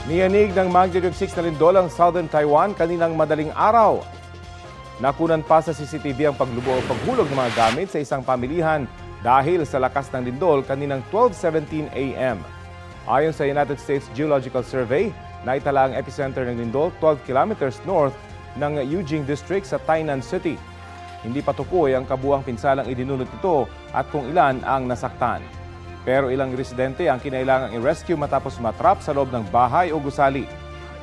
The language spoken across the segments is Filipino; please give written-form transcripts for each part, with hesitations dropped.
Niyanig ng magnitude 6 na lindol ang Southern Taiwan kaninang madaling araw. Nakunan pa sa CCTV ang paglubo o paghulog ng mga gamit sa isang pamilihan dahil sa lakas ng lindol kaninang 12:17 a.m. Ayon sa United States Geological Survey, naitala ang epicenter ng lindol 12 kilometers north ng Yujing District sa Tainan City. Hindi pa tukoy ang kabuang pinsalang idinulot nito at kung ilan ang nasaktan. Pero ilang residente ang kinailangang i-rescue matapos matrap sa loob ng bahay o gusali.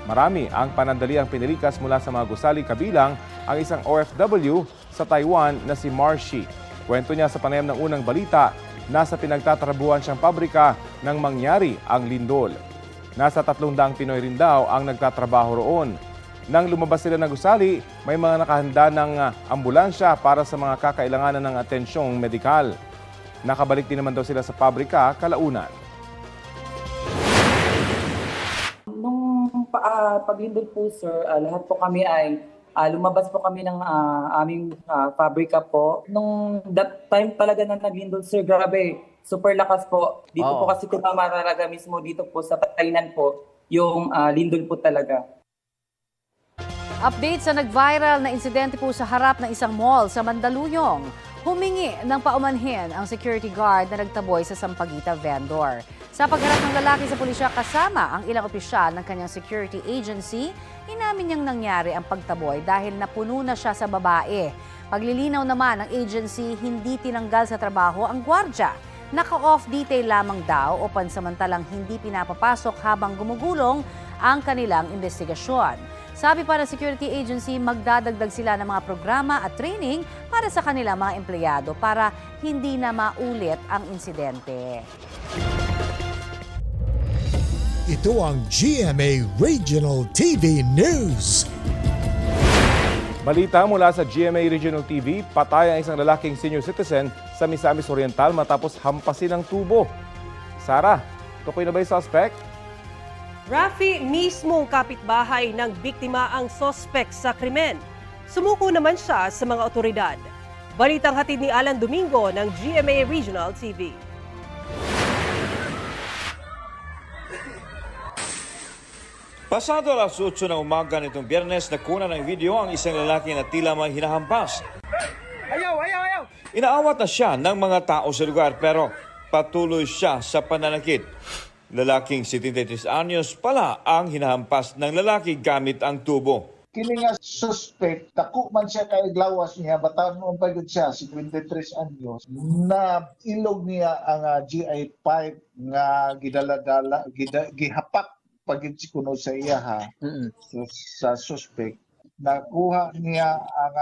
Marami ang panandaliang pinilikas mula sa mga gusali kabilang ang isang OFW sa Taiwan na si Marshi. Kwento niya sa panayam ng unang balita, nasa pinagtatrabuhan siyang pabrika nang mangyari ang lindol. Nasa 300 Pinoy rin daw ang nagtatrabaho roon. Nang lumabas sila ng gusali, may mga nakahanda ng ambulansya para sa mga kakailanganan ng atensyong medikal. Nakabalik din naman daw sila sa pabrika kalaunan. Nung paglindol po sir, lahat po kami ay lumabas po kami ng aming pabrika po. Nung that time talaga na naglindol sir, grabe, super lakas po. Dito po kasi tumama talaga mismo dito po sa Tainan po, yung lindol po talaga. Update sa nag-viral na insidente po sa harap ng isang mall sa Mandaluyong. Humingi ng paumanhin ang security guard na nagtaboy sa Sampaguita vendor. Sa pagharap ng lalaki sa pulisya kasama ang ilang opisyal ng kanyang security agency, inamin niyang nangyari ang pagtaboy dahil napuno na siya sa babae. Paglilinaw naman ng agency, hindi tinanggal sa trabaho ang gwardya. Naka-off detail lamang daw o pansamantalang hindi pinapapasok habang gumugulong ang kanilang investigasyon. Sabi pa ng security agency, magdadagdag sila ng mga programa at training para sa kanilang mga empleyado para hindi na maulit ang insidente. Ito ang GMA Regional TV News. Balita mula sa GMA Regional TV, patay ang isang lalaking senior citizen sa Misamis Oriental matapos hampasin ng tubo. Sara, tukoy na ba yung suspect? Rafi, mismong kapitbahay ng biktima ang sospek sa krimen. Sumuko naman siya sa mga otoridad. Balitang hatid ni Alan Domingo ng GMA Regional TV. Pasado alas 8 ng umaga nitong Biyernes, nakuna ng video ang isang lalaki na tila may hinahampas. Ayaw! Inaawat na siya ng mga tao sa lugar pero patuloy siya sa pananakit. Lalaking 73 anyos pala ang hinahampas ng lalaki gamit ang tubo. Kini nga suspect, dako man siya kay lawas niya, bataon mo pa gud siya, 53 anyos, na ilog niya ang GI pipe nga gihapak pagid si kuno sa iya ha. So, sa suspect, nakuha niya ang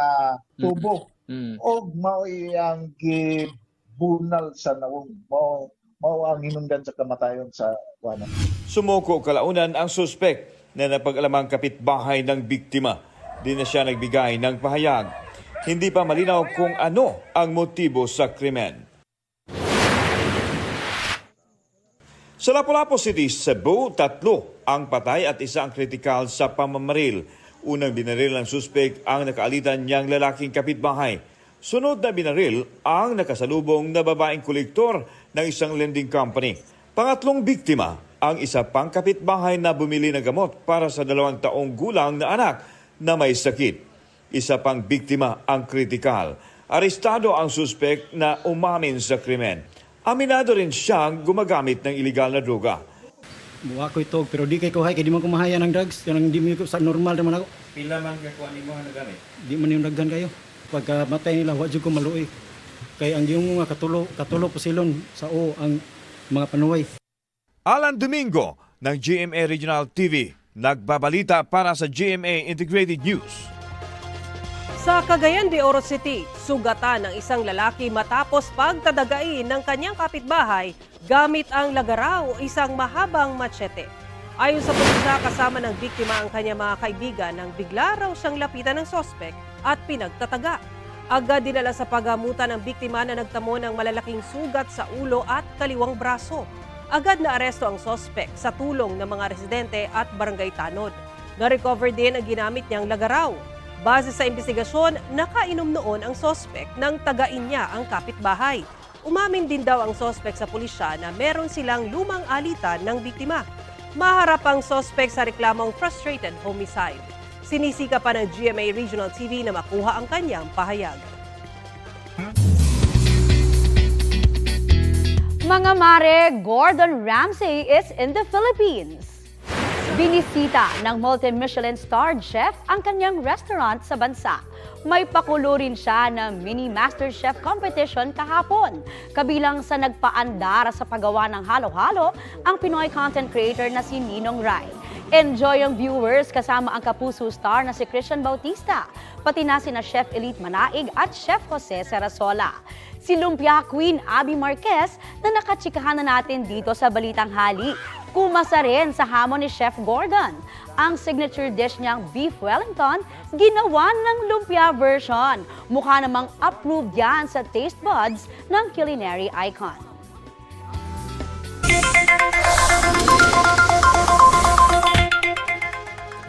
tubo. Og mao iyang gibunal sa nawong mao ang hinungdan sa kamatayon sa kuana. Sumuko kalaunan ang suspek na napag-alamang kapitbahay ng biktima. Di na siya nagbigay ng pahayag. Hindi pa malinaw kung ano ang motibo sa krimen. Sa Lapu-Lapu City, Cebu, 3 ang patay at 1 ang kritikal sa pamamaril. Unang binaril ng suspek ang nakaalitan niyang lalaking kapitbahay. Sunod na binaril ang nakasalubong na babaeng kolektor ng isang lending company. Pangatlong biktima, ang isa pang kapitbahay na bumili ng gamot para sa 2 taong gulang na anak na may sakit. Isa pang biktima ang kritikal. Arestado ang suspek na umamin sa krimen. Aminado rin siyang gumagamit ng iligal na droga. Buwa ko ito, pero di kay kuhay, kaya di man kumahaya ng drugs. Kaya di mo sa normal naman ako. Pila man kakuha ni mo na gamit? Di man yung dagdan kayo. Pagka matay nila, wadyo ko maluoy. Kaya ang yung mga katulo po silon sa ang mga panuway. Alan Domingo ng GMA Regional TV, nagbabalita para sa GMA Integrated News. Sa Cagayan de Oro City, sugatan ng isang lalaki matapos pagtadagain ng kanyang kapitbahay gamit ang lagaraw o isang mahabang machete. Ayon sa pulisya, kasama ng biktima ang kanyang mga kaibigan nang bigla raw siyang lapitan ng sospek at pinagtataga. Agad dinala sa paggamutan ng biktima na nagtamo ng malalaking sugat sa ulo at kaliwang braso. Agad na aresto ang sospek sa tulong ng mga residente at barangay tanod. Na-recover din ang ginamit niyang lagaraw. Base sa investigasyon, nakainom noon ang sospek nang tagain niya ang kapitbahay. Umamin din daw ang sospek sa pulisya na meron silang lumang alitan ng biktima. maharap ang sospek sa reklamong frustrated homicide. Sinisika pa ng GMA Regional TV na makuha ang kanyang pahayag. Mga mare, Gordon Ramsay is in the Philippines. Binisita ng multi-Michelin starred chef ang kanyang restaurant sa bansa. May pakulo rin siya ng mini Master Chef competition kahapon. Kabilang sa nagpaandar sa paggawa ng halo-halo ang Pinoy content creator na si Ninong Rai. Enjoy ang viewers kasama ang kapuso star na si Christian Bautista, pati na sina Chef Elite Manaig at Chef Jose Sarasola. Si Lumpia Queen Abby Marquez na nakatsikahan na natin dito sa Balitang Hali. Kumasa rin sa hamon ni Chef Gordon. Ang signature dish niyang Beef Wellington, ginawa ng lumpia version. Mukha namang approved yan sa taste buds ng culinary icon.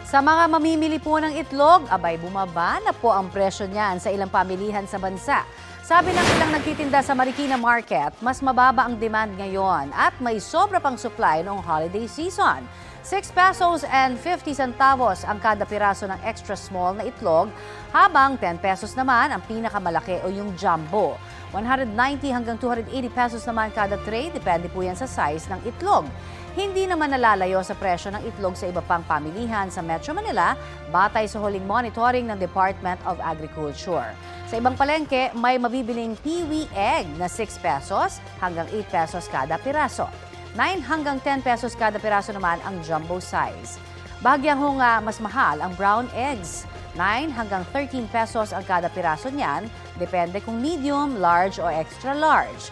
Sa mga mamimili po ng itlog, abay bumaba na po ang presyo niyan sa ilang pamilihan sa bansa. Sabi ng ilang nagtitinda sa Marikina Market, mas mababa ang demand ngayon at may sobra pang supply noong holiday season. 6 pesos and 50 centavos ang kada piraso ng extra small na itlog, habang 10 pesos naman ang pinakamalaki o yung jumbo. 190 hanggang 280 pesos naman kada tray, depende po yan sa size ng itlog. Hindi naman nalalayo sa presyo ng itlog sa iba pang pamilihan sa Metro Manila, batay sa huling monitoring ng Department of Agriculture. Sa ibang palengke, may mabibiling Peewee egg na 6 pesos hanggang 8 pesos kada piraso. 9 hanggang 10 pesos kada piraso naman ang jumbo size. Bahagyang mas mahal ang brown eggs. 9 hanggang 13 pesos ang kada piraso niyan, depende kung medium, large o extra large.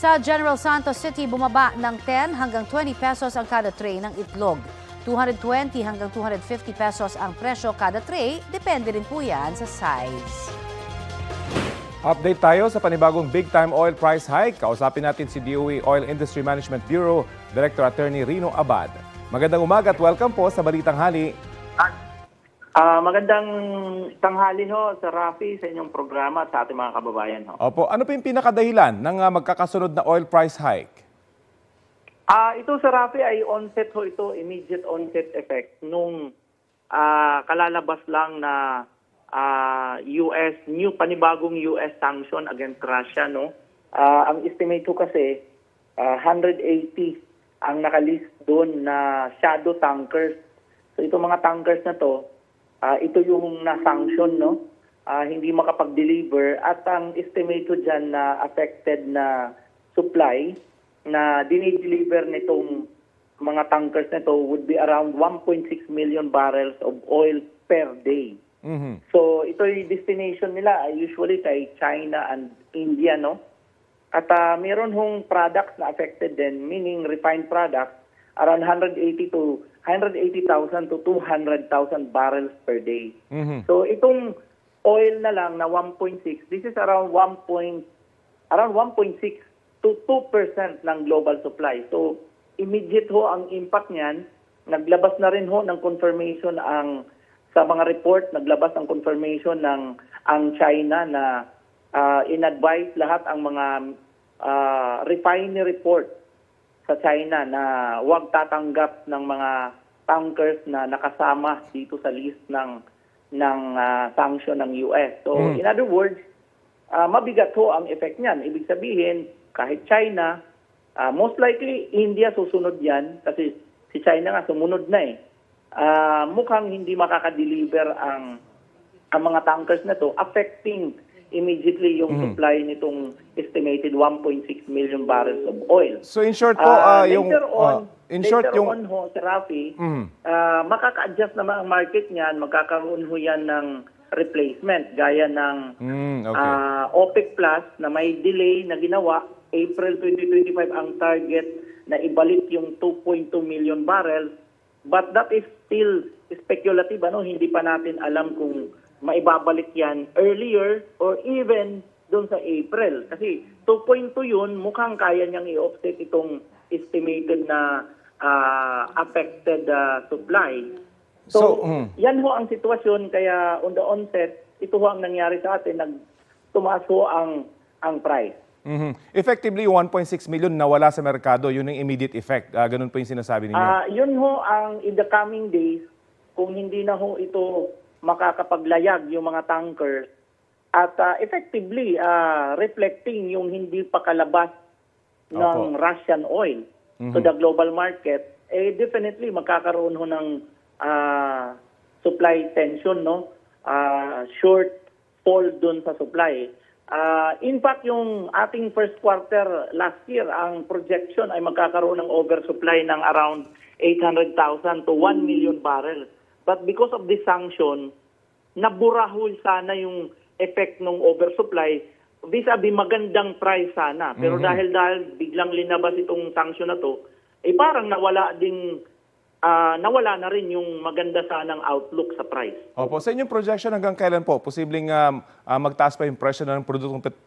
Sa General Santos City, bumaba ng 10 hanggang 20 pesos ang kada tray ng itlog. 220 hanggang 250 pesos ang presyo kada tray, depende rin po yan sa size. Update tayo sa panibagong big-time oil price hike. Kausapin natin si DOE Oil Industry Management Bureau Director Attorney Rino Abad. Magandang umaga at welcome po sa Balitang Hali. Magandang tanghali ho sa Rafi, sa inyong programa at sa ating mga kababayan ho. Opo, ano po yung pinakadahilan ng magkakasunod na oil price hike? Ito sa Rafi ay onset ho ito, immediate onset effect nung kalalabas lang na panibagong US sanction against Russia, no? Ang estimate ko kasi 180 ang nakalist doon na shadow tankers. So itong mga tankers na to, ito yung na-sanction, no? Hindi makapag-deliver at ang estimate ko dyan na affected na supply na dinideliver nitong mga tankers na to would be around 1.6 million barrels of oil per day. Mm-hmm. So ito yung destination nila usually kay China and India, no? At meron hong products na affected din, meaning refined products, around 180,000 to 200,000 barrels per day. Mm-hmm. So itong oil na lang na 1.6, this is around 1.6 to 2% ng global supply. So immediate ho ang impact niyan. Naglabas na rin ho ng confirmation sa mga report, naglabas ang confirmation ng ang China na in-advise lahat ang mga refinery port sa China na huwag tatanggap ng mga tankers na nakasama dito sa list ng sanction ng US. So in other words, mabigat ho ang effect niyan. Ibig sabihin, kahit China, most likely India susunod yan kasi si China nga sumunod na eh. Mukhang hindi makaka-deliver ang mga tankers na to, affecting immediately yung supply nitong estimated 1.6 million barrels of oil. So in short po, later on ho, Sir Rafi, makaka-adjust naman ang market niyan, magkakaroon ho yan ng replacement gaya ng OPEC Plus na may delay na ginawa. April 2025 ang target na ibalik yung 2.2 million barrels. But that is still speculative, hindi pa natin alam kung maibabalik yan earlier or even doon sa April. Kasi 2.2 yun, mukhang kaya niyang i-offset itong estimated na affected supply. So, yan ho ang sitwasyon. Kaya on the onset, ito ho ang nangyari sa atin, tumaas ho ang price. Effectively, 1.6 million nawala sa merkado. Yun ang immediate effect. Ganun po yung sinasabi ninyo. Yun ho ang in the coming days, kung hindi na ho ito makakapaglayag yung mga tankers at effectively reflecting yung hindi pa kalabas ng Russian oil to the global market, definitely magkakaroon ho ng supply tension, no? Shortfall dun sa supply. In fact, yung ating first quarter last year, ang projection ay magkakaroon ng oversupply ng around 800,000 to 1 million barrels. But because of this sanction, naburahol sana yung effect ng oversupply vis-a-vis magandang price sana. Pero dahil biglang linabas itong sanction na to, parang nawala na rin yung maganda sanang outlook sa price. Opo, sa inyong projection hanggang kailan po? Posibleng magtaas pa yung presyo ng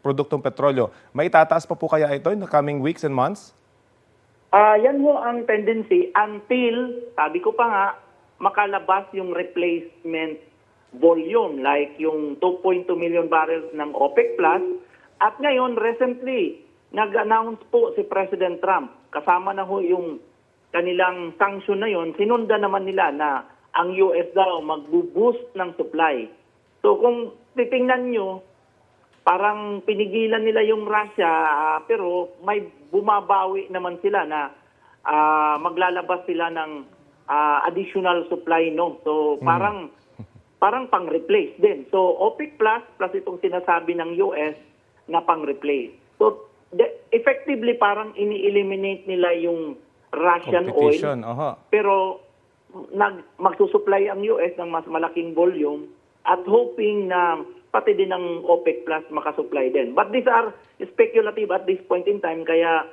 produktong petrolyo. May itataas pa po kaya ito in the coming weeks and months? Yan ho ang tendency until, sabi ko pa nga, makalabas yung replacement volume like yung 2.2 million barrels ng OPEC Plus. At ngayon, recently, nag-announce po si President Trump, kasama na ho yung kanilang sanction na yon, sinunda naman nila na ang US daw magbo-boost ng supply. So kung titingnan nyo, parang pinigilan nila yung Russia, pero may bumabawi naman sila na maglalabas sila ng additional supply, no? So parang pang-replace din. So OPEC plus itong sinasabi ng US na pang-replace. So effectively parang ini-eliminate nila yung Russian oil, pero magsusupply ang US ng mas malaking volume at hoping na pati din ng OPEC Plus makasupply din. But these are speculative at this point in time, kaya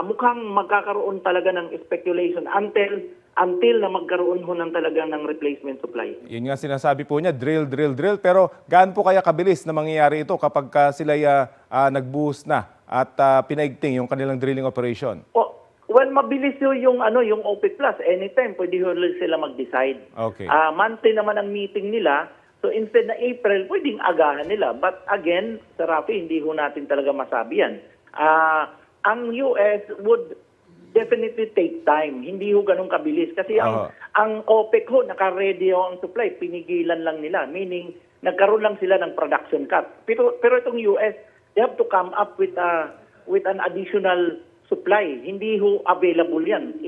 mukhang magkakaroon talaga ng speculation until na magkaroon ho ng talaga ng replacement supply. Yun nga sinasabi po niya, drill. Pero gaano po kaya kabilis na mangyayari ito kapag sila nag-boost na at pinaigting yung kanilang drilling operation? Well, mabilis yung OPEC Plus. Anytime, pwede sila mag-decide. Okay. Monthly naman ang meeting nila. So instead na April, pwedeng agahan nila. But again, sa Rafi, hindi ho natin talaga masabi yan. Ang US would definitely take time. Hindi ho ganun kabilis. Kasi ang OPEC ho, naka-ready ho ang supply. Pinigilan lang nila. Meaning, nagkaroon lang sila ng production cut. Pero itong US, they have to come up with an additional supply. Hindi ho available yan.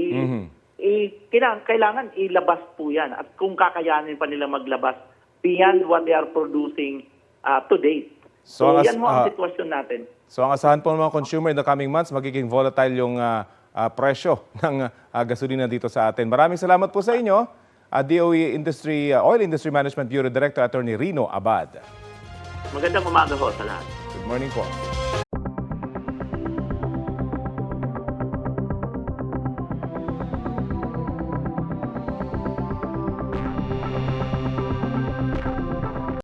Kailangan ilabas po yan. At kung kakayanin pa nila maglabas beyond what they are producing to date. So yan ho ang sitwasyon natin. So ang asahan po ng mga consumer in the coming months, magiging volatile yung presyo ng gasolina dito sa atin. Maraming salamat po sa inyo, DOE Oil Industry Management Bureau Director Attorney Rino Abad. Magandang umaga ho sa lahat. Good morning po.